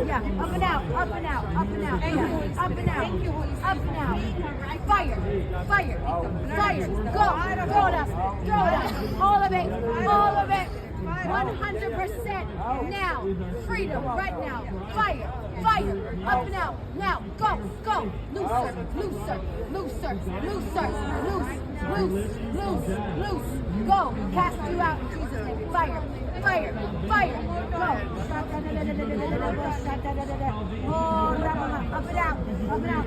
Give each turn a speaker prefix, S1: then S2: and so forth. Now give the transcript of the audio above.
S1: Yeah, up and out, up and out, up and out. Yeah, up and out, up and out. Fire, fire, fire. Go, throw it up, throw it up. All of it, all of it. 100% now. Freedom right now. Fire, fire, up and out. Now, go, go. Looser, looser, looser, looser, loose, loose, loose, loose. Go, cast you out in Jesus' name. Fire, fire, fire. Go. Oh, up and out, up and out.